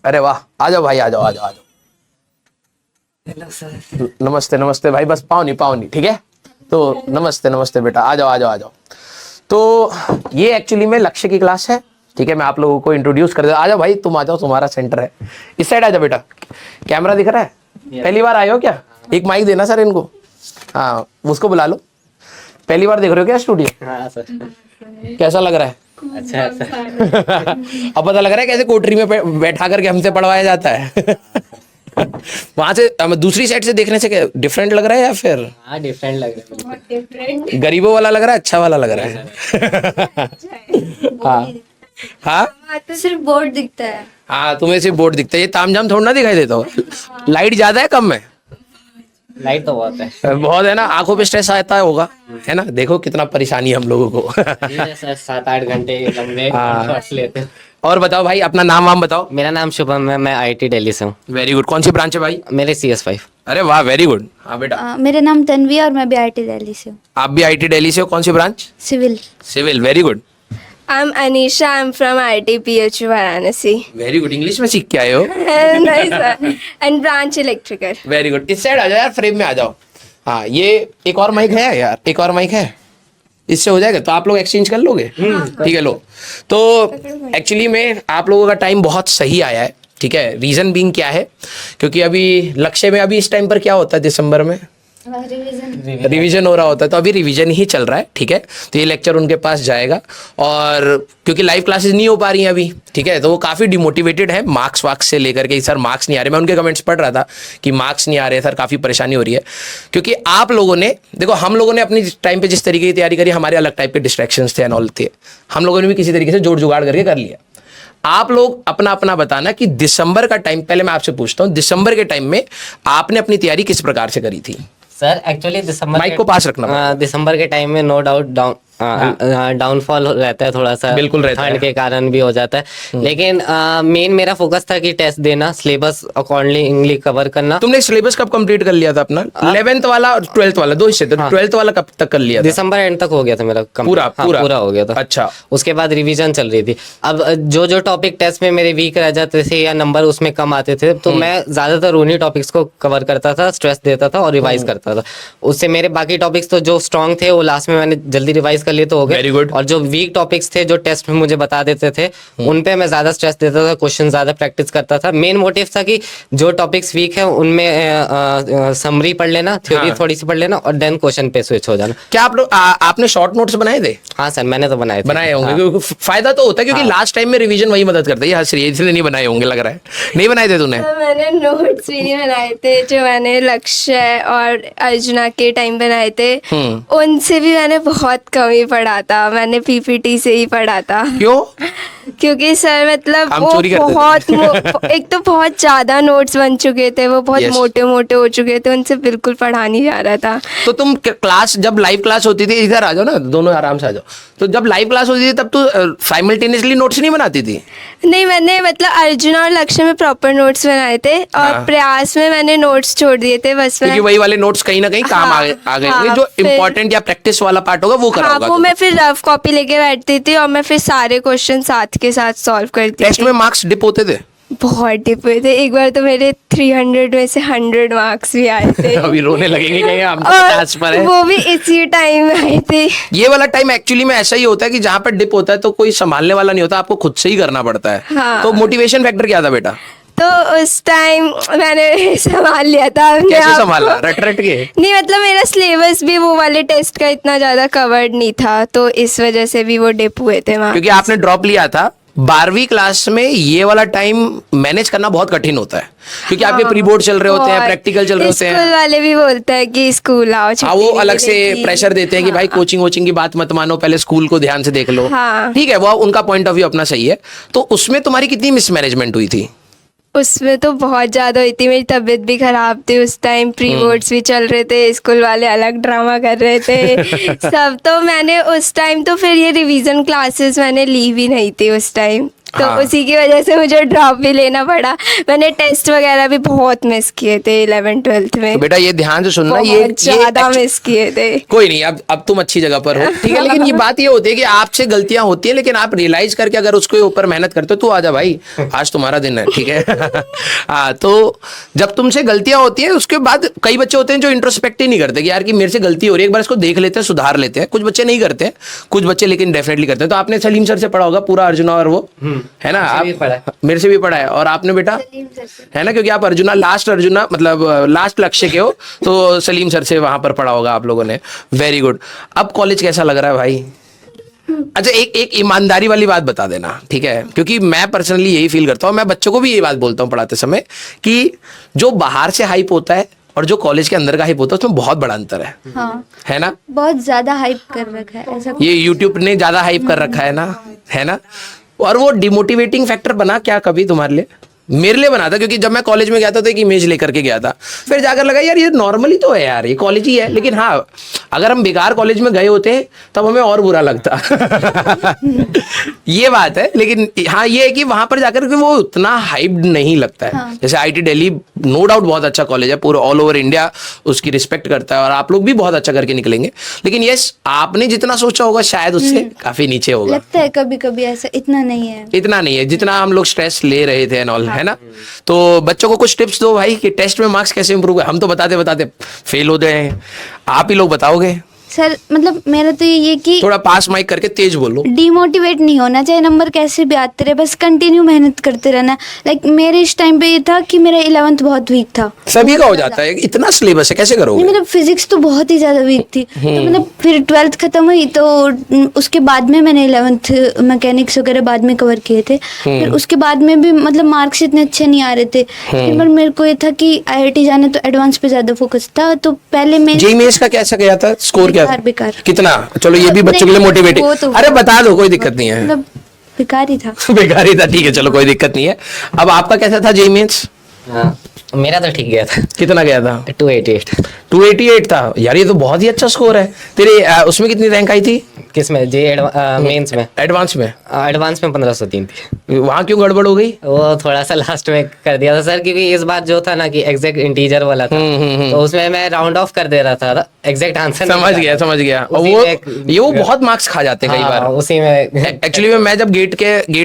अरे वाह, आ जाओ भाई, आ जाओ आ जाओ आ जाओ। Hello sir. नमस्ते नमस्ते भाई, बस पाँव नहीं, ठीक है। तो नमस्ते नमस्ते बेटा, आ जाओ आ जाओ आ जाओ। तो ये एक्चुअली में लक्ष्य की क्लास है, ठीक है। मैं आप लोगों को इंट्रोड्यूस कर दे, आ जाओ भाई, तुम आ जाओ, तुम्हारा सेंटर है। इस साइड आ जाओ बेटा, कैमरा दिख रहा है? पहली बार आए हो क्या? एक माइक देना सर इनको, हाँ उसको बुला लो। पहली बार देख रहे हो क्या स्टूडियो? हाँ सर। कैसा लग रहा है? अच्छा है सर। अब पता लग रहा है कैसे कोठरी में बैठा करके हमसे पढ़वाया जाता है। वहां से दूसरी साइड से देखने से क्या डिफरेंट लग रहा है या फिर? हाँ डिफरेंट लग रहा है बिल्कुल। गरीबों वाला लग रहा है, अच्छा वाला लग रहा है? हाँ हाँ तो सिर्फ बोर्ड दिखता है। हाँ, तुम्हें सिर्फ बोर्ड दिखता है, ये तामझाम थोड़ा ना दिखाई देता हो। लाइट ज्यादा है कम है? लाइट तो बहुत है। बहुत है ना, आंखों पे स्ट्रेस आता होगा, है ना। देखो कितना परेशानी है हम लोगों को। ये सर 7-8 घंटे लंबे हाँ। शॉट्स लेते हैं। और बताओ भाई, अपना नाम वाम बताओ। मेरा नाम शुभम है, मैं आईटी दिल्ली से हूँ। वेरी गुड, कौन सी ब्रांच है भाई? मेरे CS5। अरे वाह, वेरी गुड। हाँ बेटा, मेरा नाम तन्वी है और मैं भी आईटी दिल्ली से हूँ, आप भी आईटी दिल्ली से हो, कौन सी branch? Civil. Civil, very good I'm Anisha. I'm from ITPHU Varanasi. Very good. English में सीख के आए हो? Nice sir. And branch electrical. Very good. इस साइड आ जाओ यार, फ्रेम में आ जाओ। हाँ, ये एक और माइक है यार, एक और माइक है, इससे हो जाएगा। तो आप लोग एक्सचेंज कर लोगे? ठीक है, लो। तो एक्चुअली में आप लोगों का टाइम बहुत सही आया है, ठीक है। रीजन बीइंग क्या है, क्योंकि अभी लक्ष्य में अभी इस टाइम पर क्या होता है, दिसंबर में रिवीजन हो रहा होता है, तो अभी रिवीजन ही चल रहा है, ठीक है। तो ये लेक्चर उनके पास जाएगा, और क्योंकि लाइव क्लासेस नहीं हो पा रही हैं अभी, ठीक है, तो वो काफ़ी डिमोटिवेटेड है मार्क्स वार्क्स से लेकर के। सर मार्क्स नहीं आ रहे, मैं उनके कमेंट्स पढ़ रहा था कि मार्क्स नहीं आ रहे सर, काफ़ी परेशानी हो रही है। क्योंकि आप लोगों ने देखो, हम लोगों ने अपनी टाइम पे जिस तरीके की तैयारी करी, हमारे अलग टाइप के डिस्ट्रैक्शंस थे एंड ऑल थे, हम लोगों ने भी किसी तरीके से जोड़ जुगाड़ करके कर लिया। आप लोग अपना अपना बताना कि दिसंबर का टाइम, पहले मैं आपसे पूछता हूँ, दिसंबर के टाइम में आपने अपनी तैयारी किस प्रकार से करी थी? सर एक्चुअली दिसंबर माइक को पास रखना पड़ेगा। दिसंबर के टाइम में नो डाउट डाउनफॉल रहता है थोड़ा सा, बिल्कुल रहता है। ठंड के कारण भी हो जाता है, लेकिन मेन मेरा फोकस था कि टेस्ट देना, सिलेबस अकॉर्डिंगली कवर करना। तुमने सिलेबस कब कंप्लीट कर लिया था अपना? 11th वाला और 12th वाला, दो हिस्से थे। 12th वाला कब तक कर लिया था? दिसंबर एंड तक हो गया था मेरा पूरा पूरा हो गया था। अच्छा। उसके बाद रिवीजन चल रही थी। अब जो जो टॉपिक टेस्ट में मेरे वीक रह जाते थे या नंबर उसमें कम आते थे, तो मैं ज्यादातर उन्हीं टॉपिक्स को कवर करता था, स्ट्रेस देता था और रिवाइज करता था। उससे मेरे बाकी टॉपिक्स तो जो स्ट्रॉन्ग थे वो लास्ट में मैंने जल्दी रिवाइज कर लिए तो हो गए। Very good. और जो वीक टॉपिक्स थे जो टेस्ट में मुझे बता देते थे, उन पे मैं ज्यादा स्ट्रेस देता था, क्वेश्चन ज्यादा प्रैक्टिस करता था। मेन मोटिव था कि जो टॉपिक्स वीक है उनमें समरी पढ़ लेना, थ्योरी थोड़ी सी पढ़ लेना और देन क्वेश्चन पे स्विच हो जाना। क्या आप लोग आपने शॉर्ट नोट्स बनाए थे? हाँ सर, मैंने तो बनाए होंगे, क्योंकि फायदा तो होता है, क्योंकि लास्ट टाइम में रिवीजन वही मदद करता है। ये हंस रही है, इसलिए नहीं बनाए होंगे लग रहा है। नहीं बनाए थे तूने? तो मैंने नोट्स भी नहीं बनाए थे, जो मैंने लक्ष्य और अर्जुना के टाइम बनाए थे उनसे भी मैंने बहुत कम ही पढ़ा था। मैंने PPT से ही पढ़ा था। क्यों? क्योंकि सर मतलब हम वो चोरी करते एक तो बहुत ज्यादा नोट्स बन चुके थे, वो बहुत Yes. मोटे मोटे हो चुके थे, उनसे बिल्कुल पढ़ा नहीं जा रहा था। तो तुम क्लास, जब लाइव क्लास होती थी, इधर आ जाओ ना, दोनों आराम से आ जाओ। तो जब लाइव क्लास होती थी तब तू साइमल्टेनियसली नोट्स नहीं बनाती थी? नहीं, मैंने मतलब अर्जुना और लक्ष्य में प्रॉपर नोट्स बनाए थे, और प्रयास में मैंने नोट्स छोड़ दिए थे बस। क्योंकि वही वाले नोट्स कहीं ना कहीं काम आ गए होंगे, जो फिर- इम्पोर्टेंट या प्रैक्टिस वाला पार्ट होगा वो करा हाँ, होगा वो तुमने। मैं फिर रफ कॉपी लेके बैठती थी और मैं फिर सारे क्वेश्चन साथ के साथ सॉल्व करती टेस्ट थी। में मार्क्स डिप होते थे? बहुत डिप हुए थे। एक बार तो मेरे 300 में से 100 मार्क्स भी आए थे। अभी रोने लगेंगे कहीं हम तो और 50 पर है। वो भी इसी टाइम में आए थे। ये वाला टाइम एक्चुअली में ऐसा ही होता है कि जहाँ पर डिप होता है तो कोई संभालने वाला नहीं होता, आपको खुद से ही करना पड़ता है। हाँ। तो मोटिवेशन फैक्टर क्या था बेटा? तो उस टाइम मैंने संभाल लिया था अपने कैसे आप संभाला? को। रट रट के? नहीं, मतलब मेरा सिलेबस भी वो वाले टेस्ट का इतना ज्यादा कवर्ड नहीं था, तो इस वजह से भी वो डिप हुए थे वहाँ। क्योंकि आपने ड्रॉप लिया था 12वीं क्लास में, ये वाला टाइम मैनेज करना बहुत कठिन होता है, क्योंकि आपके प्री बोर्ड चल रहे होते हैं, बहुत। प्रैक्टिकल चल रहे होते हैं। स्कूल वाले भी बोलते हैं कि स्कूल आओ, हाँ, छुट्टी वो नहीं अलग से मिलेगी। प्रेशर देते हैं कि भाई कोचिंग वोचिंग की बात मत मानो, पहले स्कूल को ध्यान से देख लो। हाँ। ठीक है, वो उनका पॉइंट ऑफ व्यू अपना सही है। तो उसमें तुम्हारी कितनी मिसमैनेजमेंट हुई थी? उसमें तो बहुत ज्यादा हुई थी। मेरी तबीयत भी खराब थी उस टाइम, प्री बोर्ड्स भी चल रहे थे, स्कूल वाले अलग ड्रामा कर रहे थे सब। तो मैंने उस टाइम तो फिर ये रिवीजन क्लासेस मैंने ली भी नहीं थी उस टाइम। तो हाँ। उसी की वजह से मुझे ड्रॉप भी लेना पड़ा। मैंने टेस्ट वगैरह भी बहुत मिस किए थे 11th-12th में, तो बेटा ये ध्यान से सुनना, बहुत ज्यादा actually- मिस किए थे। कोई नहीं, अब तुम अच्छी जगह पर हो, ठीक है। लेकिन ये बात ये होती है कि आपसे गलतियां होती है, लेकिन आप रियलाइज करके अगर उसके ऊपर मेहनत करते हो तो आजा भाई, आज तुम्हारा दिन है, ठीक है। हाँ, तो जब तुमसे गलतियां होती है उसके बाद कई बच्चे होते हैं जो इंट्रोस्पेक्ट ही नहीं करते कि यार कि मेरे से गलती हो रही है, एक बार इसको देख लेते हैं, सुधार लेते हैं। कुछ बच्चे नहीं करते, कुछ बच्चे लेकिन डेफिनेटली करते हैं। तो आपने सलीम सर से पढ़ा होगा पूरा अर्जुना और वो, है ना? मुझसे भी पढ़ा है। आप मेरे से भी पढ़ा है, और आपने बेटा, है ना? क्योंकि आप अर्जुना मतलब लास्ट लक्ष्य के हो, तो सलीम सर से वहां पर पढ़ा होगा आप लोगों ने। Very good. अब कॉलेज कैसा लग रहा है भाई? अच्छा, एक ईमानदारी वाली बात बता देना, ठीक है? क्योंकि मैं पर्सनली यही फील करता हूँ, मैं बच्चों को भी यही बात बोलता हूँ पढ़ाते समय, कि जो बाहर से हाइप होता है और जो कॉलेज के अंदर का हाइप होता है उसमें बहुत बड़ा अंतर है, हाँ, है ना? बहुत ज्यादा हाइप कर रखा है ऐसा। ये यूट्यूब ने ज्यादा हाइप कर रखा है ना? और वो डिमोटिवेटिंग फैक्टर बना क्या कभी तुम्हारे लिए? मेरे लिए बना था, क्योंकि जब मैं कॉलेज में गया था तो एक इमेज लेकर के गया था, फिर जाकर लगा यार ये नॉर्मली तो है यार, ये कॉलेज ही है। लेकिन हाँ, अगर हम बेकार कॉलेज में गए होते तब हमें और बुरा लगता। ये बात है। लेकिन हाँ, ये है कि वहां पर जाकर के वो उतना हाइप्ड नहीं लगता है। हाँ। जैसे आईटी दिल्ली नो डाउट बहुत अच्छा कॉलेज है, पूरा ऑल ओवर इंडिया उसकी रिस्पेक्ट करता है, और आप लोग भी बहुत अच्छा करके निकलेंगे। लेकिन यस, आपने जितना सोचा होगा शायद उससे काफी नीचे होगा। लगता है कभी कभी ऐसा, इतना नहीं है। इतना नहीं है जितना हम लोग स्ट्रेस ले रहे थे एंड ऑल, है ना? तो बच्चों को कुछ टिप्स दो भाई कि टेस्ट में मार्क्स कैसे इंप्रूव है। हम तो बताते बताते फेल होते हैं, आप ही लोग बताओगे। सर मतलब मेरा तो ये कि थोड़ा पास माइक करके तेज बोलो। डिमोटिवेट नहीं होना चाहिए, नंबर कैसे भी आते रहे, बस कंटिन्यू मेहनत करते रहना। लाइक मेरे इस टाइम पे ये था कि मेरा 11th बहुत वीक था। सभी का हो जाता है, इतना सिलेबस है, कैसे नहीं करोगे? मतलब फिजिक्स तो बहुत ही ज्यादा वीक थी, तो मतलब फिर 12th खत्म हुई तो उसके बाद में मैंने 11th मैकेनिक्स वगैरह बाद में कवर किए थे। फिर उसके बाद में भी मतलब मार्क्स इतने अच्छे नहीं आ रहे थे, पर मेरे को ये था कि IIT जाना, तो एडवांस पे ज्यादा फोकस था। तो पहले मैं जेईएस का कैसा गया था स्कोर? क्या था? बेकार। कितना? चलो ये भी बच्चों के लिए नहीं, मोटिवेटिंग। वो तो- अरे बता दो, कोई दिक्कत नहीं है। मतलब बेकार ही था। बेकार ही था, ठीक है, चलो कोई दिक्कत नहीं है। अब आपका कैसा था जेईएस? हाँ, मेरा तो ठीक गया था, कितना गया था? 288। 288 था यार, ये तो बहुत ही अच्छा स्कोर है। तेरे उसमें कितनी रैंक आई थी? किसमें? मेंस में। एडवांस में? एडवांस में 1503 थी। वहां क्यों गड़बड़ हो गई? वो थोड़ा सा लास्ट में कर दिया था सर, क्योंकि इस बार जो था ना कि एग्जैक्ट इंटीजर वाला था, तो उसमें मैं राउंड ऑफ कर दे रहा था, एग्जैक्ट आंसर समझ गया। और उसी वो में ये वो बहुत मार्क्स खा जाते हैं कई बार। उसी में एक्चुअली में मैं जब गेट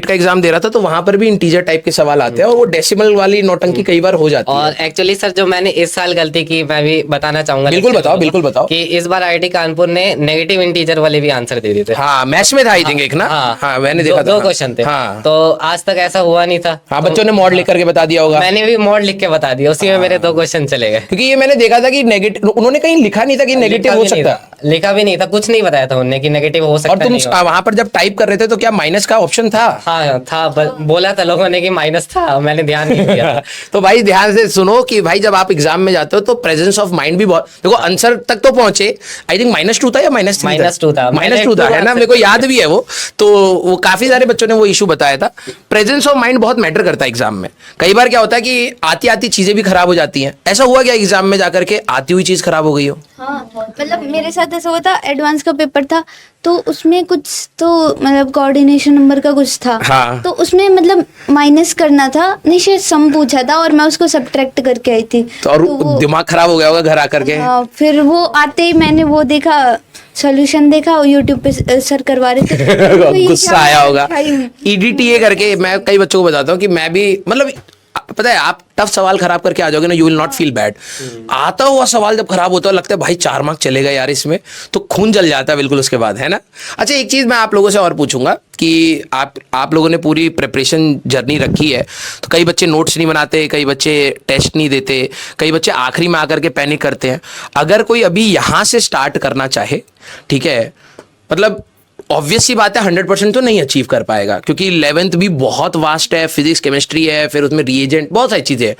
का एग्जाम दे रहा था तो वहां पर भी इंटीजर टाइप के सवाल आते हैं, और वो डेसिमल वाली नौटंकी कई बार हो जाती है। और एक्चुअली सर जो मैंने इस साल गलती की, मैं भी बताना चाहूंगा। बिल्कुल बताओ। कि इस बार IIT कानपुर ने नेगेटिव इंटीजर वाले भी आंसर दे दिए थे। हाँ, मैथ्स में था आई थिंक एक ना। हाँ, मैंने देखा था। दो क्वेश्चन थे। हाँ, तो आज तक ऐसा हुआ नहीं था। हाँ, बच्चों ने मॉड लिख करके बता दिया होगा। मैंने भी मॉड लिख के बता दिया, उसी में मेरे 2 क्वेश्चन चले गए। क्योंकि ये मैंने देखा था कि नेगेटिव, उन्होंने कहीं लिखा नहीं था कि नेगेटिव हो सकता। लिखा भी नहीं था, कुछ नहीं बताया था उन्होंने कि नेगेटिव हो सकता और तुम नहीं हो। वहां पर जब टाइप कर रहे थे तो क्या माइनस का ऑप्शन था? हाँ था, बोला था लोगों ने कि माइनस था, मैंने ध्यान नहीं दिया। तो भाई ध्यान से सुनो कि भाई जब आप एग्जाम में जाते हो तो प्रेजेंस ऑफ माइंड भी बहुत, देखो आंसर तक तो पहुंचे। आई थिंक -2 था या -3 था? -2 था। -2 था, है ना? मेरे को याद भी है वो। तो वो काफी सारे बच्चों ने वो इशू बताया था। प्रेजेंस ऑफ माइंड बहुत मैटर करता है एग्जाम में। कई बार क्या होता है कि आती आती चीजें भी खराब हो जाती हैं। ऐसा हुआ क्या एग्जाम में जाकर के आती हुई चीज खराब हो गई हो? हाँ मतलब मेरे साथ ऐसा हुआ था, एडवांस का पेपर था तो उसमें कुछ तो मतलब कोऑर्डिनेशन नंबर का कुछ था। हाँ। तो उसमें मतलब माइनस करना था, नहीं शायद सम पूछा था और मैं उसको सब्ट्रैक्ट करके आई थी। तो और दिमाग खराब हो गया होगा घर आकर के। हाँ, फिर वो आते ही मैंने वो देखा, सॉल्यूशन देखा और यूट्यूब पे सर करवा रहे थे। तो ये गुस्सा क्या आया होगा। भाई? EDTA करके मैं कई बच्चों को बताता हूँ कि मैं भी मतलब, पता है आप टफ सवाल खराब करके आ जाओगे ना, you will not feel bad. आता हुआ सवाल जब खराब होता है लगता है भाई 4 मार्क चले गए यार इसमें, तो खून जल जाता है बिल्कुल उसके बाद, है ना? अच्छा, एक चीज मैं आप लोगों से और पूछूंगा कि आप लोगों ने पूरी प्रिपरेशन जर्नी रखी है, तो कई बच्चे नोट्स नहीं बनाते, कई बच्चे टेस्ट नहीं देते, कई बच्चे आखिरी में आकर के पैनिक करते हैं। अगर कोई अभी यहाँ से स्टार्ट करना चाहे, ठीक है, मतलब ऑब्वियस सी बात है 100% तो नहीं अचीव कर पाएगा, क्योंकि 11th भी बहुत वास्ट है, फिजिक्स केमिस्ट्री है, फिर उसमें रिएजेंट बहुत सारी चीजें हैं।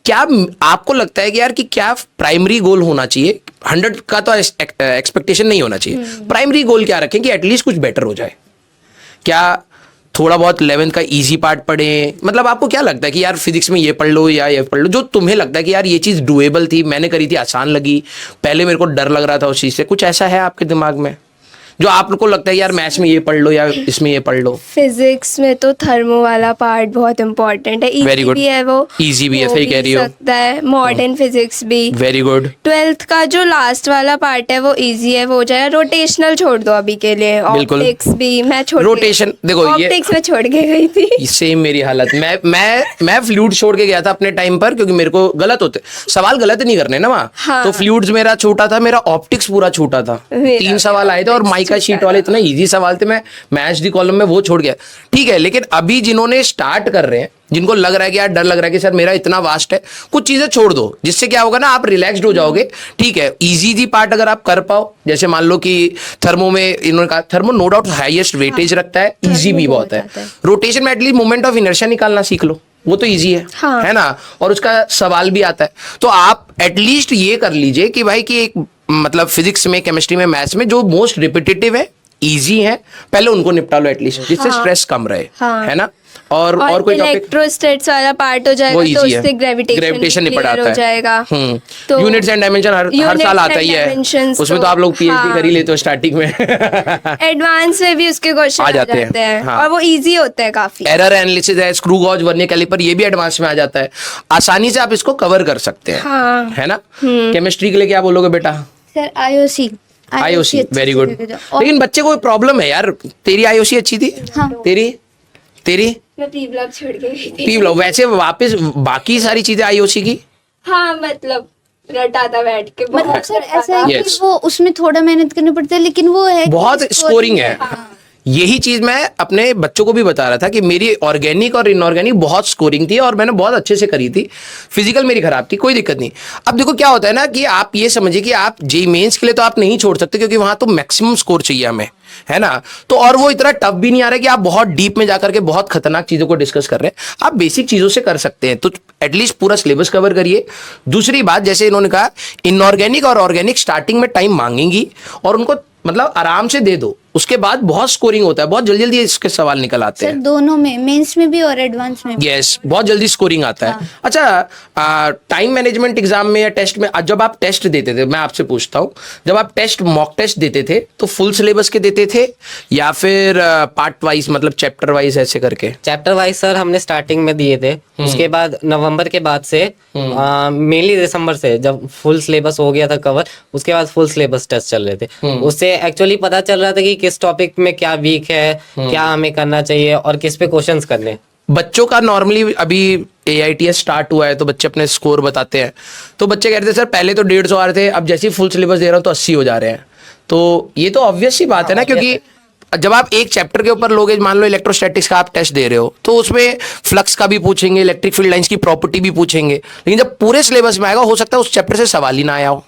क्या आपको लगता है कि यार कि क्या प्राइमरी गोल होना चाहिए? 100 का तो एक्सपेक्टेशन नहीं होना चाहिए। प्राइमरी गोल क्या रखें कि एटलीस्ट कुछ बेटर हो जाए? क्या थोड़ा बहुत 11th का इजी पार्ट पढ़ें? मतलब आपको क्या लगता है कि यार फिजिक्स में ये पढ़ लो या ये पढ़ लो, जो तुम्हें लगता है कि यार ये चीज़ डुएबल थी, मैंने करी थी, आसान लगी, पहले मेरे को डर लग रहा था उस चीज़ से, कुछ ऐसा है आपके दिमाग में जो आपको लगता है यार मैथ्स में ये पढ़ लो या इसमें ये पढ़ लो? फिजिक्स में तो थर्मो वाला पार्ट बहुत इम्पोर्टेंट है, Very इजी good. भी है वो, Easy भी है, हो सही कह रही हो। सकता है, मॉडर्न फिजिक्स भी। Very good. 12th का जो लास्ट वाला पार्ट है वो इजी है, वो हो जाएगा। रोटेशनल छोड़ दो अभी के लिए, बिल्कुल। ऑप्टिक्स भी मैं छोड़ रोटेशन देखो ये ऑप्टिक्स में छोड़ के गई थी। सेम मेरी हालत। मैं फ्लूइड छोड़ के गया था अपने टाइम पर, क्योंकि मेरे को गलत होते सवाल गलत नहीं करने ना वहाँ। हाँ। तो फ्लूइड्स मेरा छोटा था, मेरा ऑप्टिक्स पूरा छोटा था। मेरा 3 सवाल आए थे और माइका शीट वाले इतना इजी सवाल थे, मैं मैथ्स दी कॉलम में वो छोड़ गया। ठीक है, लेकिन अभी जिन्होंने स्टार्ट कर रहे हैं, जिनको लग रहा है कि यार डर लग रहा है कि सर मेरा इतना वास्ट है, कुछ चीजें छोड़ दो, जिससे क्या होगा ना आप रिलैक्स्ड हो जाओगे। ठीक है, इजी पार्ट अगर आप कर पाओ, जैसे मान लो कि थर्मो में इन्होंने कहा, thermo no doubt highest weightage रखता है, इजी भी बहुत है। रोटेशन में एटलीस्ट मोमेंट ऑफ इनर्शिया निकालना सीख लो, वो तो इजी है। हाँ। है ना, और उसका सवाल भी आता है। तो आप एटलीस्ट ये कर लीजिए कि भाई कि एक मतलब फिजिक्स में, केमिस्ट्री में, मैथ्स में जो मोस्ट रिपीटेटिव है, इजी है, पहले उनको निपटा लो एटलीस्ट, जिससे स्ट्रेस कम रहे। हाँ। है ना, और कोई टॉपिक? इलेक्ट्रोस्टैट्स वाला पार्ट हो जाएगा, वो तो easy है। उससे ग्रेविटेशन नहीं पढ़ाता हो है। जाएगा। तो units and dimension her units साल and आता ही है, dimensions उसमें तो आप लोग पीएचडी हाँ। कर ही लेते हो स्टार्टिंग में। एडवांस में भी उसके क्वेश्चन आ आ जाते जाते हैं। हैं, हाँ। और वो इजी होता है काफी। एरर एनालिसिस है, स्क्रू गॉज, वर्नियर कैलिपर, ये भी एडवांस में आ जाता है। आसानी से आप इसको कवर कर सकते हैं। हाँ। है ना। केमिस्ट्री के लिए क्या बोलोगे बेटा? Sir IOC IOC very good. लेकिन बच्चे को प्रॉब्लम है यार, तेरी आईओसी अच्छी थी? हाँ। तेरी मैं पी ब्लॉक छोड़ के गई थी। P block. वैसे वापस बाकी सारी चीजें आईओसी की हाँ, मतलब रटा था बैठ के, मतलब बहुत सर रटा ऐसा है था। कि Yes. वो उसमें थोड़ा मेहनत करनी पड़ती है, लेकिन वो है कि बहुत स्कोरिंग है। यही चीज मैं अपने बच्चों को भी बता रहा था कि मेरी ऑर्गेनिक और इनऑर्गेनिक बहुत स्कोरिंग थी और मैंने बहुत अच्छे से करी थी। फिजिकल मेरी खराब थी, कोई दिक्कत नहीं। अब देखो क्या होता है ना कि आप ये समझिए कि आप जेईई मेंस के लिए तो आप नहीं छोड़ सकते, क्योंकि वहां तो मैक्सिमम स्कोर चाहिए हमें, है ना। तो और वो इतना टफ भी नहीं आ रहा है कि आप बहुत डीप में जाकर के बहुत खतरनाक चीजों को डिस्कस कर रहे हैं। आप बेसिक चीजों से कर सकते हैं, तो एटलीस्ट पूरा सिलेबस कवर करिए। दूसरी बात, जैसे इन्होंने कहा, इनऑर्गेनिक और ऑर्गेनिक स्टार्टिंग में टाइम मांगेंगी, और उनको मतलब आराम से दे दो, उसके बाद बहुत स्कोरिंग होता है, बहुत जल्दी जल्दी इसके सवाल निकल आते सर हैं। दोनों में, मेंस में भी और एडवांस में भी। यस, बहुत जल्दी स्कोरिंग आता है। अच्छा, टाइम मैनेजमेंट एग्जाम में या टेस्ट में, जब आप टेस्ट देते थे, मैं आपसे पूछता हूँ, जब आप टेस्ट मॉक टेस्ट देते थे तो फुल सिलेबस के देते थे या फिर पार्ट वाइज, मतलब चैप्टर वाइज ऐसे करके? चैप्टर वाइज सर हमने स्टार्टिंग में दिए थे, उसके बाद नवंबर के बाद से मेनली दिसंबर से जब फुल सिलेबस हो गया था कवर, उसके बाद फुल सिलेबस टेस्ट चल रहे थे। उससे एक्चुअली पता चल रहा था कि किस टॉपिक में क्या वीक है, क्या हमें करना चाहिए और किस पे क्वेश्चंस करने। बच्चों का नॉर्मली अभी AITS स्टार्ट हुआ है तो बच्चे अपने स्कोर बताते हैं, तो बच्चे कहते हैं सर पहले तो 150 आ रहे थे, अब जैसे ही फुल सिलेबस दे रहा हूँ तो 80 हो जा रहे हैं। तो ये तो ऑब्वियस सी बात है ना, क्योंकि जब आप एक चैप्टर के ऊपर लोगे, मान लो इलेक्ट्रोस्टैटिक्स का आप टेस्ट दे रहे हो, तो उसमें फ्लक्स का भी पूछेंगे, इलेक्ट्रिक फील्ड लाइंस की प्रॉपर्टी भी पूछेंगे, लेकिन जब पूरे सिलेबस में आएगा हो सकता है उस चैप्टर से सवाल ही ना आया हो।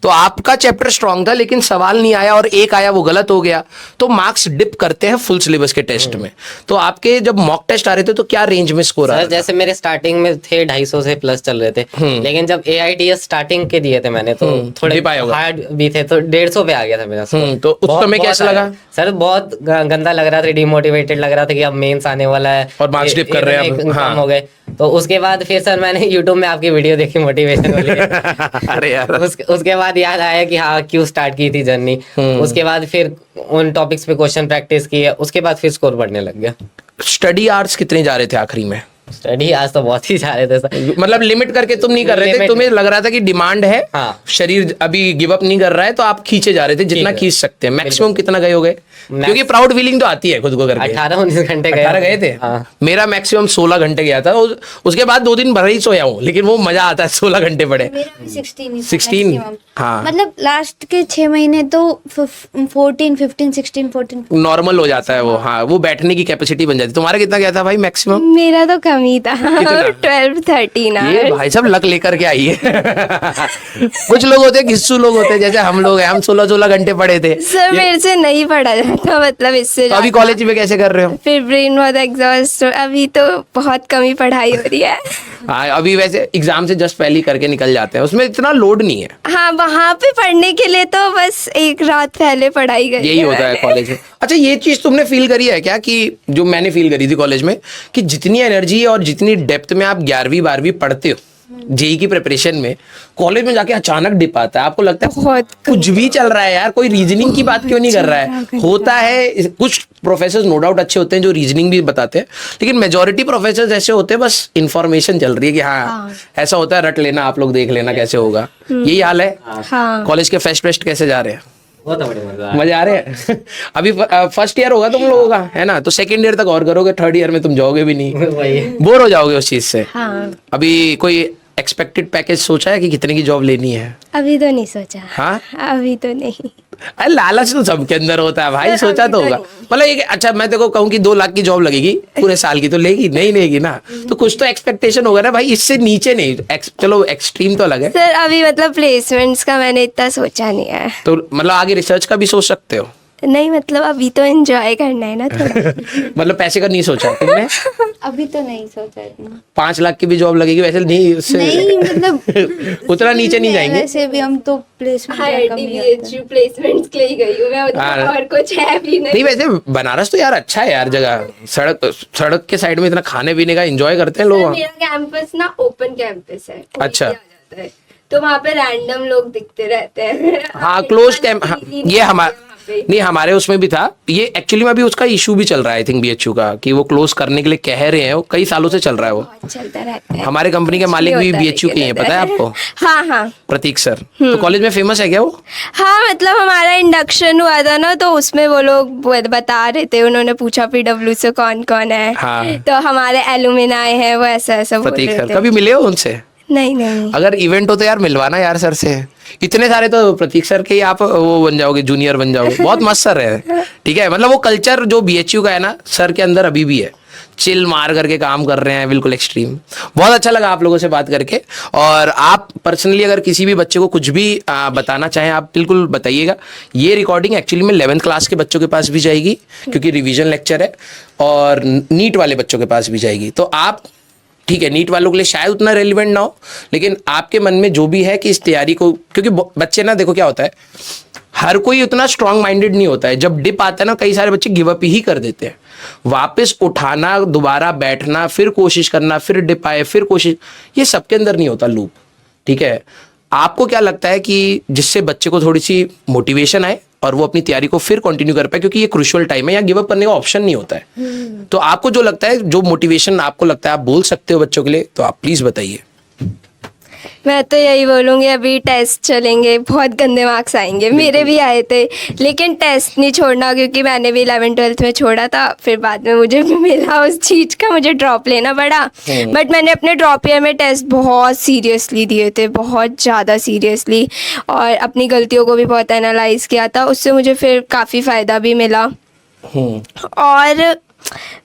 तो आपका चैप्टर स्ट्रांग था लेकिन सवाल नहीं आया और एक आया वो गलत हो गया, तो मार्क्स डिप करते हैं फुल सिलेबस के टेस्ट में। तो आपके जब मॉक टेस्ट आ रहे थे तो क्या रेंज में स्कोर आ रहा सर जैसे मेरे स्टार्टिंग में थे 250 से प्लस चल रहे थे, लेकिन जब AITS स्टार्टिंग के दिए थे मैंने तो थोड़े dip आया होगा। हार्ड भी थे, तो 150 पे आ गया था मेरा score। तो उस समय कैसा बहुत लगा? सर बहुत गंदा लग रहा था, डिमोटिवेटेड लग रहा था कि अब मेंस आने वाला है और marks dip कर रहे हैं अब। इतने हाँ। कम हो गए। तो उसके बाद फिर सर मैंने YouTube में आपकी वीडियो देखी मोटिवेशन वाली। अरे यार, उसके बाद याद आया कि हाँ क्यों स्टार्ट की थी जर्नी। उसके बाद फिर उन टॉपिक्स पे क्वेश्चन प्रैक्टिस की है, उसके बाद फिर स्कोर बढ़ने लग गया। स्टडी आवर्स कितने जा रहे थे आखिरी में? स्टडी आज तो बहुत ही जा रहे थे सर। मतलब लिमिट करके तुम नहीं कर रहे थे, Limit- तुम्हें लग रहा था कि डिमांड है, हाँ। शरीर अभी गिव अप नहीं कर रहा है, तो आप खींचे जा रहे थे जितना ठीक है। खींच सकते हैं। मैक्सिमम कितना गए हो गए? Max- क्योंकि प्राउड फीलिंग तो आती है खुद को करके। 18-19 घंटे 18 गए थे? हाँ। मेरा मैक्सिमम 16 घंटे गया था। उसके बाद 2 दिन भर ही सोया हूँ, लेकिन वो मजा आता है 16 घंटे पड़े। मेरा भी 16 ही था 16? maximum। हाँ। मतलब लास्ट के 6 महीने तो 14, 15, 16, 14। नॉर्मल हो जाता है वो। हाँ, वो बैठने की कैपेसिटी बन जाती। तुम्हारा कितना गया था भाई मैक्सिमम? मेरा तो कम ही था, 12-13 ये भाई सब लक लेकर के आई है। कुछ लोग होते हैं, घिस्सू लोग होते हैं, जैसे हम लोग हैं, हम 16 घंटे पढ़े थे। सर मेरे से नहीं पढ़ा जाता, मतलब इससे तो अभी ज्यादा। कॉलेज में कैसे कर रहे हो? फिर ब्रेन बहुत एग्जॉस्ट, अभी तो बहुत कम ही पढ़ाई हो रही है। हाँ, अभी वैसे एग्जाम से जस्ट पहले ही करके निकल जाते हैं, उसमें इतना लोड नहीं है। हाँ, वहाँ पे पढ़ने के लिए तो बस एक रात पहले पढ़ाई करी यही होता है कॉलेज में। अच्छा, ये चीज तुमने फील करी है क्या कि जो मैंने फील करी थी कॉलेज में, कि जितनी एनर्जी और जितनी डेप्थ में आप 11वीं 12वीं पढ़ते हो जेई की प्रिपरेशन में, कॉलेज में जाके अचानक डिप आता है, आपको लगता है बहुत कुछ भी चल रहा है यार, कोई रीजनिंग की बात क्यों नहीं कर रहा है? होता है, कुछ प्रोफेसर नो डाउट अच्छे होते हैं जो रीजनिंग भी बताते हैं, लेकिन मेजोरिटी प्रोफेसर ऐसे होते हैं बस इंफॉर्मेशन चल रही है कि हाँ ऐसा होता है, रट लेना, आप लोग देख लेना कैसे होगा। यही हाल है। हाँ कॉलेज के फेस्ट कैसे जा रहे हैं? बहुत बड़े मजा मजे आ रहे हैं? अभी फर्स्ट ईयर होगा तुम लोगों का, है ना? तो सेकंड ईयर तक और करोगे, थर्ड ईयर में तुम जाओगे भी नहीं, वही बोर हो जाओगे उस चीज से। हाँ अभी कोई एक्सपेक्टेड पैकेज सोचा है कि कितने की जॉब लेनी है? अभी तो नहीं सोचा। हाँ, अभी तो नहीं। अरे लालच तो सबके अंदर होता है भाई, सर, सोचा अभी तो तो होगा। नहीं। मतलब ये अच्छा, मैं देखो कहूँ कि 2 लाख की जॉब लगेगी पूरे साल की, तो लेगी नहीं लेगी ना, तो कुछ तो एक्सपेक्टेशन होगा ना भाई, इससे नीचे नहीं। चलो एक्सट्रीम तो अलग है, सर अभी मतलब प्लेसमेंट्स का मैंने इतना सोचा नहीं है। तो मतलब आगे रिसर्च का भी सोच सकते हो। नहीं मतलब अभी तो एंजॉय करना है ना थोड़ा। मतलब पैसे का नहीं सोचा तुमने? अभी तो नहीं सोचा इतना। 5 लाख की भी जॉब लगेगी वैसे नहीं, उससे नहीं मतलब उतना नीचे नहीं जाएंगे। वैसे भी हम तो प्लेसमेंट प्लेसमेंट्स के लिए गई हूँ मैं, हाँ। और कुछ है भी नहीं वैसे बनारस तो यार अच्छा है यार जगह, सड़क के साइड में इतना खाने पीने का एंजॉय करते हैं लोग वहाँ। मेरा कैंपस ना ओपन कैंपस है, कोई अच्छा। भी आ जाता है, तो वहाँ पे रैंडम लोग दिखते रहते हैं। हाँ क्लोज कैंप, ये हमारा नहीं, हमारे उसमें भी था ये। एक्चुअली में अभी उसका इशू भी चल रहा है आई थिंक बीएचयू का, कि वो क्लोज करने के लिए कह रहे हैं, वो कई सालों से चल रहा है वो। चलता रहता है। हमारे कंपनी के मालिक भी होता है बीएचयू के ही हैं, लेकिन पता है आपको? हाँ हाँ प्रतीक सर तो कॉलेज में फेमस है क्या वो? हाँ, मतलब हमारा इंडक्शन हुआ था ना, तो उसमें वो लोग बता रहे थे, उन्होंने पूछा पीडब्ल्यू से कौन कौन है। हाँ। तो हमारे एलुमिनाई है, वो ऐसा ऐसा बोल प्रतीक रहे सर थे। कभी मिले हो उनसे? नहीं नहीं। अगर इवेंट हो तो यार मिलवाना यार सर से। इतने सारे तो प्रतीक सर के ही आप वो बन जाओगे, जूनियर बन जाओगे। बहुत मस्त सर है, ठीक है। मतलब वो कल्चर जो बीएचयू का है ना सर के अंदर अभी भी है, चिल मार करके काम कर रहे हैं, बिल्कुल एक्सट्रीम। बहुत अच्छा लगा आप लोगों से बात करके। और आप पर्सनली अगर किसी भी बच्चे को कुछ भी बताना चाहें आप बिल्कुल बताइएगा। ये रिकॉर्डिंग एक्चुअली में 11th क्लास के बच्चों के पास भी जाएगी, क्योंकि रिवीजन लेक्चर है, और नीट वाले बच्चों के पास भी जाएगी। तो आप ठीक है, नीट वालों के लिए शायद उतना रेलिवेंट ना हो, लेकिन आपके मन में जो भी है कि इस तैयारी को, क्योंकि बच्चे ना देखो क्या होता है, हर कोई उतना स्ट्रांग माइंडेड नहीं होता है। जब डिप आता है ना, कई सारे बच्चे गिव अप ही कर देते हैं। वापस उठाना, दोबारा बैठना, फिर कोशिश करना, फिर डिप आए, फिर कोशिश, ये सबके अंदर नहीं होता लूप, ठीक है। आपको क्या लगता है कि जिससे बच्चे को थोड़ी सी मोटिवेशन आए और वो अपनी तैयारी को फिर कंटिन्यू कर पाए, क्योंकि ये क्रूशियल टाइम है, यहाँ गिव अप करने का ऑप्शन नहीं होता है। तो आपको जो लगता है, जो मोटिवेशन आपको लगता है आप बोल सकते हो बच्चों के लिए, तो आप प्लीज बताइए। मैं तो यही बोलूँगी, अभी टेस्ट चलेंगे, बहुत गंदे मार्क्स आएंगे, मेरे भी आए थे, लेकिन टेस्ट नहीं छोड़ना, क्योंकि मैंने भी 11th-12th में छोड़ा था, फिर बाद में मुझे मिला उस चीज़ का, मुझे ड्रॉप लेना पड़ा। बट मैंने अपने ड्रॉप ईयर में टेस्ट बहुत सीरियसली दिए थे, बहुत ज़्यादा सीरियसली, और अपनी गलतियों को भी बहुत एनालाइज किया था, उससे मुझे फिर काफ़ी फ़ायदा भी मिला। और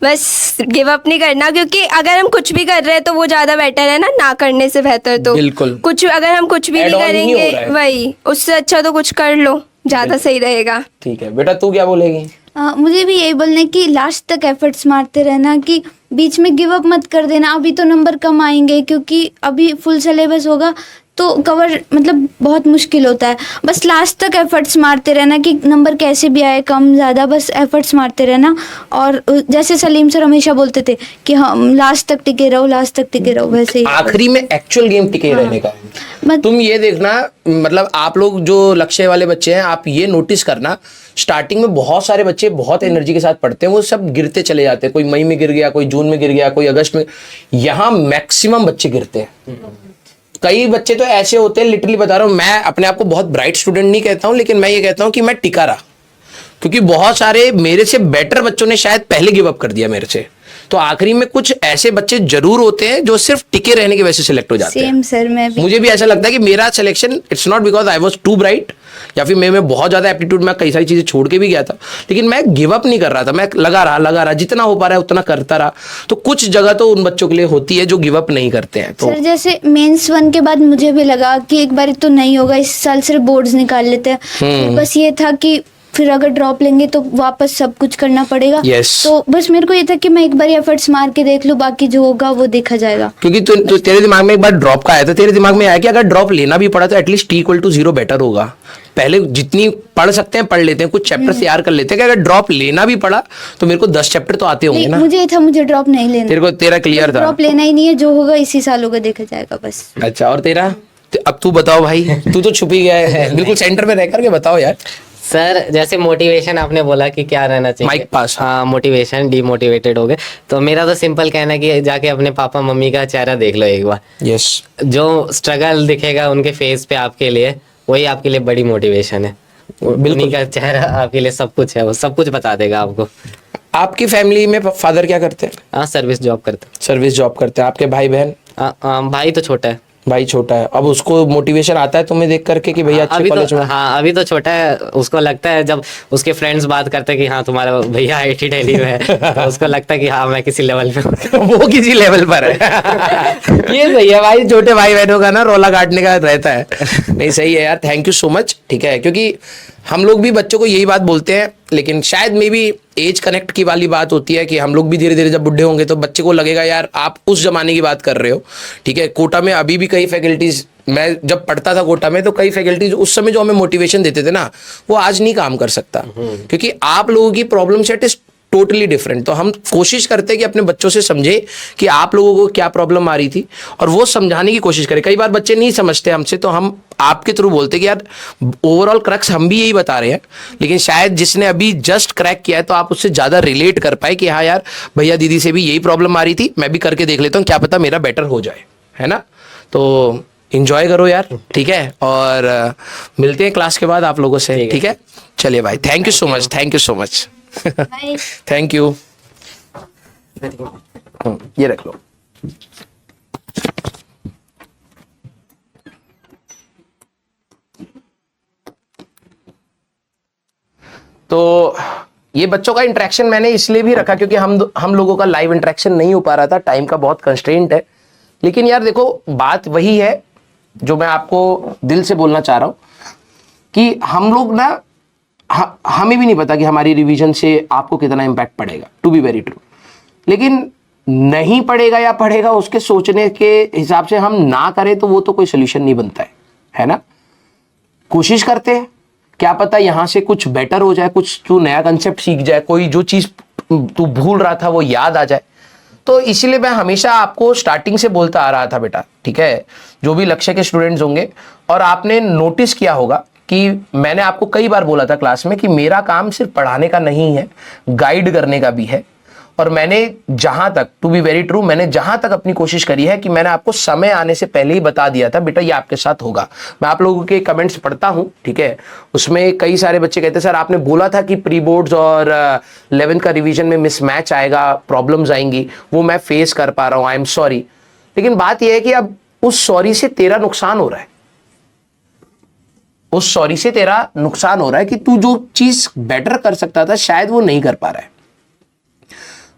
बस गिव अप नहीं करना, क्योंकि अगर हम कुछ भी कर रहे हैं तो वो ज़्यादा बेटर है ना करने से बेहतर। तो बिल्कुल। कुछ अगर हम कुछ भी Add नहीं on नहीं हो रहा करेंगे, है। वही उससे अच्छा तो कुछ कर लो, ज़्यादा सही रहेगा। ठीक है बेटा, तू क्या बोलेगी? मुझे भी यही बोलना है कि लास्ट तक एफर्ट्स मारते रहना, कि बीच में गिव अप मत कर देना। अभी तो नंबर कम आएंगे, क्योंकि अभी फुल सिलेबस होगा तो कवर मतलब बहुत मुश्किल होता है। बस लास्ट तक एफर्ट्स मारते रहना, कि नंबर कैसे भी आए, कम ज़्यादा, बस एफर्ट्स मारते रहना। और जैसे सलीम सर हमेशा बोलते थे कि हम लास्ट तक टिके रहो, लास्ट तक टिके रहो, वैसे ही आखिरी में एक्चुअल गेम टिके रहने का है। तुम ये देखना, मतलब आप लोग जो लक्ष्य वाले बच्चे हैं, आप ये नोटिस करना, स्टार्टिंग में बहुत सारे बच्चे बहुत एनर्जी के साथ पढ़ते हैं, वो सब गिरते चले जाते हैं। कोई मई में गिर गया, कोई जून में गिर गया, कोई अगस्त में। यहाँ मैक्सिमम बच्चे गिरते हैं। कई बच्चे तो ऐसे होते हैं, लिटरली बता रहा हूँ, मैं अपने आप को बहुत ब्राइट स्टूडेंट नहीं कहता हूँ, लेकिन मैं ये कहता हूँ कि मैं टिका रहा, क्योंकि बहुत सारे मेरे से बेटर बच्चों ने शायद पहले गिव अप कर दिया मेरे से। तो आखिरी में कुछ ऐसे बच्चे जरूर होते हैं जो सिर्फ टिके रहने की वजह से सिलेक्ट हो जाते हैं। सेम सर, मैं भी मुझे भी ऐसा लगता है कि मेरा selection it's not because I was too bright, या फिर मैं बहुत ज्यादा एप्टीट्यूड, मैं कई सारी चीजें छोड़ के भी गया था, लेकिन मैं गिव अप नहीं कर रहा था। मैं लगा रहा, जितना हो पा रहा है उतना करता रहा। तो कुछ जगह तो उन बच्चों के लिए होती है जो गिव अप नहीं करते हैं। तो सर जैसे मेंस 1 के बाद मुझे भी लगा कि एक बार तो नहीं होगा, इस साल सिर्फ बोर्ड्स निकाल लेते हैं। फिर बस ये था कि फिर अगर ड्रॉप लेंगे तो वापस सब कुछ करना पड़ेगा। Yes. तो बस मेरे को ये था कि मैं एक बार एफर्ट्स मार के देख लूँ, बाकी जो होगा वो देखा जाएगा। क्योंकि तू तेरे दिमाग में एक बार ड्रॉप का आया था, तेरे दिमाग में आया कि अगर ड्रॉप लेना भी पड़ा तो एटलीस्ट T=0 बेटर होगा। पहले जितनी पढ़ सकते हैं पढ़ लेते हैं, कुछ चैप्टर तैयार कर लेते हैं कि अगर ड्रॉप लेना भी पड़ा तो मेरे को 10 चैप्टर तो आते होंगे ना। मुझे ये था, मुझे ड्रॉप नहीं लेना, तेरे को तेरा क्लियर था। ड्रॉप लेना ही नहीं है, जो होगा इसी साल होगा, देखा जाएगा बस। अच्छा, और तेरा? अब तू बताओ भाई, तू तो छुप ही गया है, बिल्कुल सेंटर में रह करके बताओ यार। सर जैसे मोटिवेशन आपने बोला कि क्या रहना चाहिए, माइक पास। हाँ, मोटिवेशन डीमोटिवेटेड हो गए, तो मेरा तो सिंपल कहना है कि जाके अपने पापा मम्मी का चेहरा देख लो एक बार। यस। जो स्ट्रगल दिखेगा उनके फेस पे आपके लिए, वही आपके लिए बड़ी मोटिवेशन है। उन्हीं का चेहरा आपके लिए सब कुछ है, वो सब कुछ बता देगा आपको। आपकी फैमिली में फादर क्या करते हैं? हाँ, सर्विस जॉब करते सर्विस जॉब करते हैं। आपके भाई बहन? भाई तो छोटा है। भाई छोटा है। अब उसको मोटिवेशन आता है तुम्हें देख करके कि भैया अच्छे कॉलेज में? हाँ, अभी तो छोटा है, उसको लगता है जब उसके फ्रेंड्स बात करते हैं कि हाँ तुम्हारा भैया IIT दिल्ली में है, तो उसको लगता है कि हाँ मैं किसी लेवल पे हूँ। वो किसी लेवल पर है। ये सही है भाई, छोटे भाई बहनों का ना रोला काटने का रहता है। नहीं, सही है यार, थैंक यू सो मच। ठीक है, क्योंकि हम लोग भी बच्चों को यही बात बोलते हैं, लेकिन शायद मे बी एज कनेक्ट की वाली बात होती है कि हम लोग भी धीरे धीरे जब बुढ़े होंगे तो बच्चे को लगेगा यार आप उस जमाने की बात कर रहे हो। ठीक है, कोटा में अभी भी कई फैकल्टीज, मैं जब पढ़ता था कोटा में तो कई फैकल्टीज उस समय जो हमें मोटिवेशन देते थे ना, वो आज नहीं काम कर सकता, क्योंकि आप लोगों की problem set is totally different. तो हम कोशिश करते हैं कि अपने बच्चों से समझे कि आप लोगों को क्या प्रॉब्लम आ रही थी और वो समझाने की कोशिश करें। कई बार बच्चे नहीं समझते हमसे, तो हम आपके थ्रू बोलते हैं कि यार ओवरऑल क्रक्स हम भी यही बता रहे हैं, लेकिन शायद जिसने अभी जस्ट क्रैक किया है तो आप उससे ज्यादा रिलेट कर पाए कि हाँ यार भैया दीदी से भी यही प्रॉब्लम आ रही थी, मैं भी करके देख लेता हूँ, क्या पता मेरा बेटर हो जाए, है ना। तो इंजॉय करो यार, ठीक है, और मिलते हैं क्लास के बाद आप लोगों से। ठीक है, चलिए भाई, thank you so much, thank you so much, thank you. ये रख लो। तो ये बच्चों का इंटरेक्शन मैंने इसलिए भी रखा क्योंकि हम लोगों का लाइव इंटरेक्शन नहीं हो पा रहा था, टाइम का बहुत कंस्ट्रेंट है। लेकिन यार देखो, बात वही है जो मैं आपको दिल से बोलना चाह रहा हूं कि हम लोग ना, हमें भी नहीं पता कि हमारी रिवीजन से आपको कितना इम्पैक्ट पड़ेगा, टू बी वेरी ट्रू। लेकिन नहीं पड़ेगा या पड़ेगा उसके सोचने के हिसाब से हम ना करें तो वो तो कोई सोल्यूशन नहीं बनता है ना। कोशिश करते हैं, क्या पता यहां से कुछ बेटर हो जाए, कुछ तू नया कंसेप्ट सीख जाए, कोई जो चीज तू भूल रहा था वो याद आ जाए। तो इसीलिए मैं हमेशा आपको स्टार्टिंग से बोलता आ रहा था बेटा, ठीक है, जो भी लक्ष्य के स्टूडेंट्स होंगे, और आपने नोटिस किया होगा कि मैंने आपको कई बार बोला था क्लास में कि मेरा काम सिर्फ पढ़ाने का नहीं है, गाइड करने का भी है। और मैंने जहां तक, टू बी वेरी ट्रू, मैंने जहां तक अपनी कोशिश करी है कि मैंने आपको समय आने से पहले ही बता दिया था बेटा ये आपके साथ होगा। मैं आप लोगों के कमेंट्स पढ़ता हूं, ठीक है, उसमें कई सारे बच्चे कहते हैं सर आपने बोला था कि प्री बोर्ड्स और 11th का रिवीजन में मिसमैच आएगा, प्रॉब्लम्स आएंगी, वो मैं फेस कर पा रहा हूं, आई एम सॉरी। लेकिन बात यह है कि अब उस सॉरी से तेरा नुकसान हो रहा है, उस सॉरी से तेरा नुकसान हो रहा है कि तू जो चीज बेटर कर सकता था शायद वो नहीं कर पा रहा है।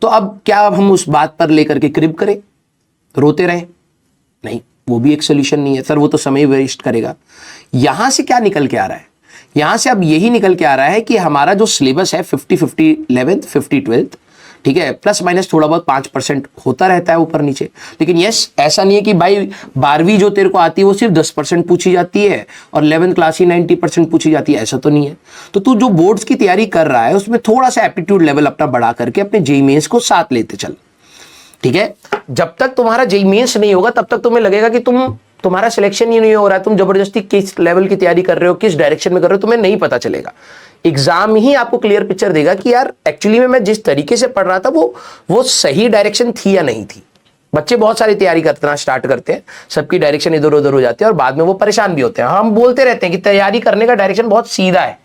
तो अब क्या हम उस बात पर लेकर के क्रिब करें, रोते रहे? नहीं, वो भी एक सोल्यूशन नहीं है सर, वो तो समय वेस्ट करेगा। यहां से क्या निकल के आ रहा है? यहां से अब यही निकल के आ रहा है कि हमारा जो सिलेबस है 50-50 11th 50 12th, ठीक है, प्लस माइनस थोड़ा बहुत 5% होता रहता है ऊपर नीचे। लेकिन यस, ऐसा नहीं है कि भाई 12वीं जो तेरे को आती है वो सिर्फ 10% पूछी जाती है और 11th क्लास ही 90% पूछी जाती है, ऐसा तो नहीं है। तो तू जो बोर्ड्स की तैयारी कर रहा है उसमें थोड़ा सा एप्टीट्यूड लेवल अपना बढ़ा करके अपने जेईई मेंस को साथ लेते चल, ठीक है। जब तक तुम्हारा जेईई मेंस नहीं होगा तब तक तुम्हें लगेगा कि तुम्हारा सिलेक्शन ही नहीं हो रहा है, तुम जबरदस्ती किस लेवल की तैयारी कर रहे हो, किस डायरेक्शन में कर रहे हो, तुम्हें नहीं पता चलेगा। एग्जाम ही आपको क्लियर पिक्चर देगा कि यार एक्चुअली में मैं जिस तरीके से पढ़ रहा था वो सही डायरेक्शन थी या नहीं थी। बच्चे बहुत सारी तैयारी करना स्टार्ट करते हैं, सबकी डायरेक्शन इधर उधर हो जाती है और बाद में वो परेशान भी होते हैं। हम बोलते रहते हैं कि तैयारी करने का डायरेक्शन बहुत सीधा है,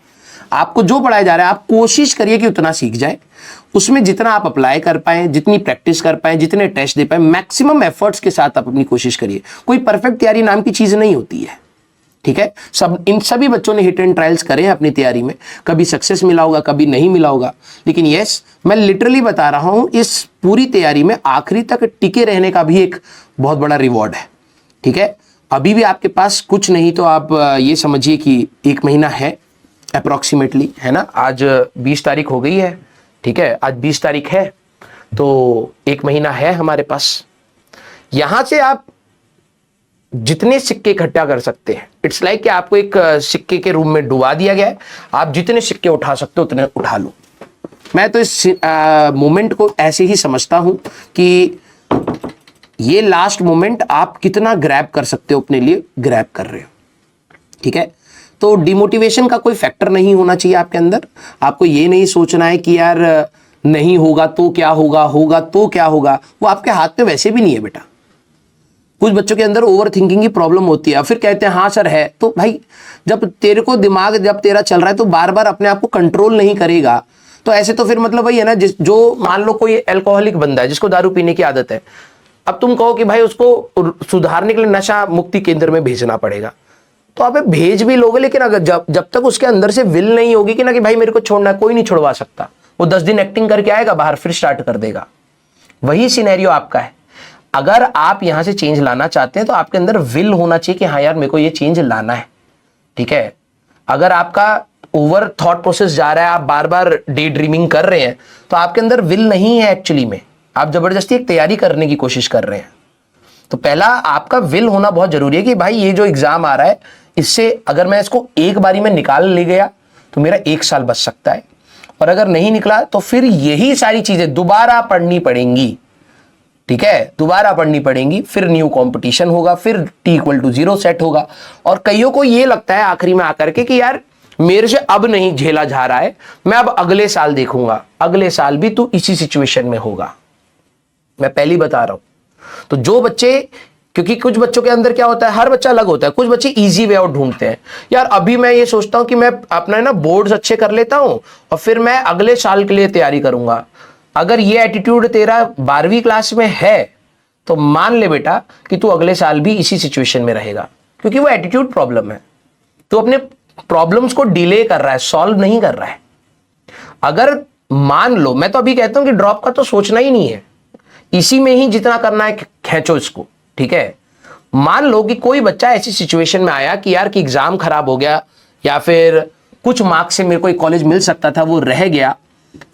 आपको जो पढ़ाया जा रहा है आप कोशिश करिए कि उतना सीख जाए, उसमें जितना आप अप्लाई कर पाए, जितनी प्रैक्टिस कर पाए, जितने टेस्ट दे पाए, मैक्सिमम एफर्ट्स के साथ आप अपनी कोशिश करिए। कोई परफेक्ट तैयारी नाम की चीज नहीं होती है, ठीक है। इन सभी बच्चों ने हिट एंड ट्रायल्स करे हैं अपनी तैयारी में, कभी सक्सेस मिला होगा, कभी नहीं मिला होगा। लेकिन यस, मैं लिटरली बता रहा हूं, इस पूरी तैयारी में आखिरी तक टिके रहने का भी एक बहुत बड़ा रिवॉर्ड है, ठीक है। अभी भी आपके पास कुछ नहीं तो आप ये समझिए कि 1 महीना है, अप्रॉक्सीमेटली, है ना। आज 20 तारीख हो गई है, ठीक है, आज 20 तारीख है, तो 1 महीना है हमारे पास। यहां से आप जितने सिक्के इकट्ठा कर सकते हैं, इट्स लाइक कि आपको एक सिक्के के रूम में डुबा दिया गया है, आप जितने सिक्के उठा सकते हो उतने उठा लो। मैं तो इस मोमेंट को ऐसे ही समझता हूं कि ये लास्ट मोमेंट आप कितना ग्रैब कर सकते हो, अपने लिए ग्रैब कर रहे हो, ठीक है। तो डिमोटिवेशन का कोई फैक्टर नहीं होना चाहिए आपके अंदर। आपको ये नहीं सोचना है कि यार नहीं होगा तो क्या होगा, होगा तो क्या होगा, वो आपके हाथ में वैसे भी नहीं है बेटा। कुछ बच्चों के अंदर ओवर थिंकिंग की प्रॉब्लम होती है, फिर कहते हैं हाँ सर है, तो भाई जब तेरे को दिमाग जब तेरा चल रहा है तो बार बार अपने आप को कंट्रोल नहीं करेगा, तो ऐसे तो फिर मतलब वही है ना, जो मान लो कोई अल्कोहलिक बंदा है जिसको दारू पीने की आदत है, अब तुम कहो कि भाई उसको सुधारने के लिए नशा मुक्ति केंद्र में भेजना पड़ेगा, तो आप भेज भी लोगे, लेकिन अगर जब तक उसके अंदर से विल नहीं होगी कि ना कि भाई मेरे को छोड़ना है, कोई नहीं छुड़वा सकता। वो 10 दिन एक्टिंग करके आएगा बाहर, फिर स्टार्ट कर देगा। वही सिनेरियो आपका है। अगर आप यहां से चेंज लाना चाहते हैं तो आपके अंदर विल होना चाहिए कि हाँ यार मेरे को ये चेंज लाना है, ठीक है। अगर आपका ओवर थॉट प्रोसेस जा रहा है, आप बार बार डे ड्रीमिंग कर रहे हैं, तो आपके अंदर विल नहीं है एक्चुअली में, आप जबरदस्ती एक तैयारी करने की कोशिश कर रहे हैं। तो पहला आपका विल होना बहुत जरूरी है कि भाई ये जो एग्जाम आ रहा है, इससे अगर मैं इसको एक बारी में निकाल ले गया तो मेरा 1 साल बच सकता है, और अगर नहीं निकला तो फिर यही सारी चीजें दोबारा पढ़नी पड़ेंगी, ठीक है, दोबारा पढ़नी पड़ेंगी, फिर न्यू कंपटीशन होगा, फिर T=0 सेट होगा। और कईयों को ये लगता है आखिरी में आकर के कि यार मेरे से अब नहीं झेला जा रहा है, मैं अब अगले साल देखूंगा। अगले साल भी तू इसी सिचुएशन में होगा, मैं पहले बता रहा हूं। तो जो बच्चे, क्योंकि कुछ बच्चों के अंदर क्या होता है, हर बच्चा अलग होता है, कुछ बच्चे इजी वे आउट ढूंढते हैं। यार अभी मैं ये सोचता हूं कि मैं अपना ना बोर्ड्स अच्छे कर लेता हूं और फिर मैं अगले साल के लिए तैयारी करूंगा। अगर ये एटीट्यूड तेरा 12वीं क्लास में है तो मान ले बेटा कि तू अगले साल भी इसी सिचुएशन में रहेगा, क्योंकि वो एटीट्यूड प्रॉब्लम है। तू अपने प्रॉब्लम्स को डिले कर रहा है, सॉल्व नहीं कर रहा है। अगर मान लो, मैं तो अभी कहता हूं कि ड्रॉप का तो सोचना ही नहीं है, इसी में ही जितना करना है खींचो इसको, ठीक है। मान लो कि कोई बच्चा ऐसी सिचुएशन में आया कि यार कि एग्जाम खराब हो गया, या फिर कुछ मार्क्स से मेरे को एक कॉलेज मिल सकता था वो रह गया,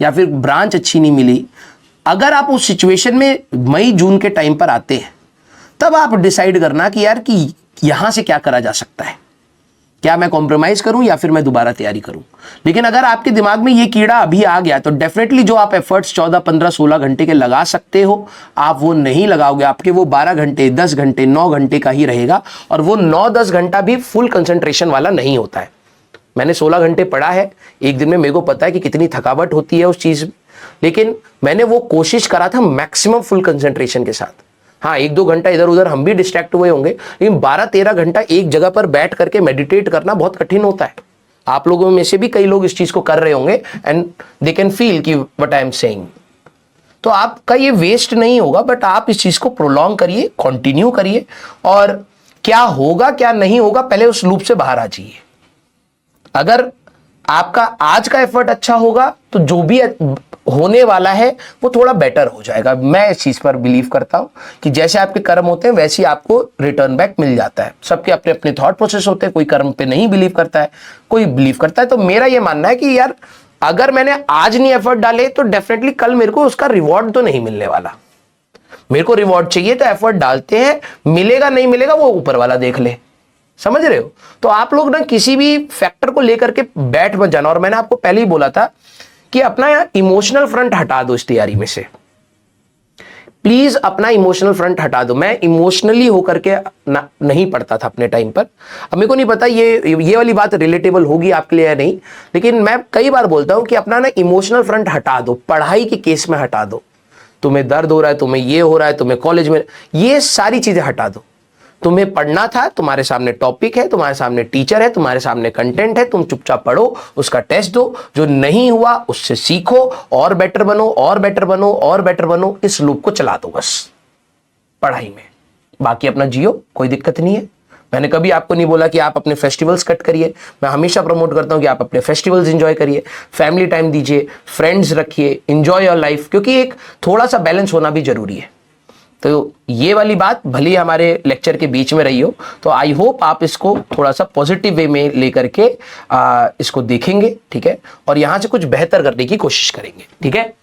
या फिर ब्रांच अच्छी नहीं मिली। अगर आप उस सिचुएशन में मई जून के टाइम पर आते हैं, तब आप डिसाइड करना कि यार कि यहां से क्या करा जा सकता है, क्या मैं कॉम्प्रोमाइज करूं या फिर मैं दोबारा तैयारी करूं। लेकिन अगर आपके दिमाग में ये कीड़ा अभी आ गया तो डेफिनेटली जो आप एफर्ट्स 14, 15, 16 घंटे के लगा सकते हो, आप वो नहीं लगाओगे। आपके वो 12 घंटे, 10 घंटे, 9 घंटे का ही रहेगा, और वो 9-10 घंटा भी फुल कंसंट्रेशन वाला नहीं होता है। मैंने 16 घंटे पढ़ा है एक दिन में, मेरे को पता है कि कितनी थकावट होती है उस चीज में, लेकिन मैंने वो कोशिश करा था मैक्सिमम फुल कंसंट्रेशन के साथ। हाँ, 1-2 घंटा इधर उधर हम भी डिस्ट्रैक्ट हुए होंगे, लेकिन 12-13 घंटा एक जगह पर बैठ करके मेडिटेट करना बहुत कठिन होता है। आप लोगों में से भी कई लोग इस चीज को कर रहे होंगे, एंड दे कैन फील कि व्हाट आई एम सेइंग। तो आपका ये वेस्ट नहीं होगा, बट आप इस चीज को प्रोलॉन्ग करिए, कंटिन्यू करिए, और क्या होगा क्या नहीं होगा पहले उस लूप से बाहर आ जाइए। अगर आपका आज का एफर्ट अच्छा होगा तो जो भी होने वाला है वो थोड़ा बेटर हो जाएगा। मैं इस चीज पर बिलीव करता हूं कि जैसे आपके कर्म होते हैं वैसे ही आपको रिटर्न बैक मिल जाता है। सबके अपने अपने थॉट प्रोसेस होते हैं, कोई कर्म पे नहीं बिलीव करता है, कोई बिलीव करता है। तो मेरा ये मानना है कि यार अगर मैंने आज नहीं एफर्ट डाले तो डेफिनेटली कल मेरे को उसका रिवॉर्ड तो नहीं मिलने वाला। मेरे को रिवॉर्ड चाहिए तो एफर्ट डालते हैं, मिलेगा नहीं मिलेगा वो ऊपर वाला देख ले, समझ रहे हो। तो आप लोग ना किसी भी फैक्टर को लेकर के बैठ मत जाना। और मैंने आपको पहले ही बोला था कि अपना इमोशनल फ्रंट हटा दो इस तैयारी में से, प्लीज अपना इमोशनल फ्रंट हटा दो। मैं इमोशनली होकर के नहीं पढ़ता था अपने टाइम पर। अब मेरे को नहीं पता ये वाली बात रिलेटेबल होगी आपके लिए या नहीं, लेकिन मैं कई बार बोलता हूं कि अपना ना इमोशनल फ्रंट हटा दो, पढ़ाई के केस में हटा दो। तुम्हें दर्द हो रहा है, तुम्हें ये हो रहा है, तुम्हें कॉलेज में, ये सारी चीजें हटा दो। तुम्हें पढ़ना था, तुम्हारे सामने टॉपिक है, तुम्हारे सामने टीचर है, तुम्हारे सामने कंटेंट है, तुम चुपचाप पढ़ो, उसका टेस्ट दो, जो नहीं हुआ उससे सीखो, और बेटर बनो, और बेटर बनो, और बेटर बनो। इस लूप को चला दो बस पढ़ाई में, बाकी अपना जियो, कोई दिक्कत नहीं है। मैंने कभी आपको नहीं बोला कि आप अपने फेस्टिवल्स कट करिए। मैं हमेशा प्रमोट करता हूं कि आप अपने फेस्टिवल्स एंजॉय करिए, फैमिली टाइम दीजिए, फ्रेंड्स रखिए, एंजॉय योर लाइफ, क्योंकि एक थोड़ा सा बैलेंस होना भी जरूरी है। तो ये वाली बात भले ही हमारे लेक्चर के बीच में रही हो, तो आई होप आप इसको थोड़ा सा पॉजिटिव वे में लेकर के इसको देखेंगे, ठीक है, और यहाँ से कुछ बेहतर करने की कोशिश करेंगे, ठीक है।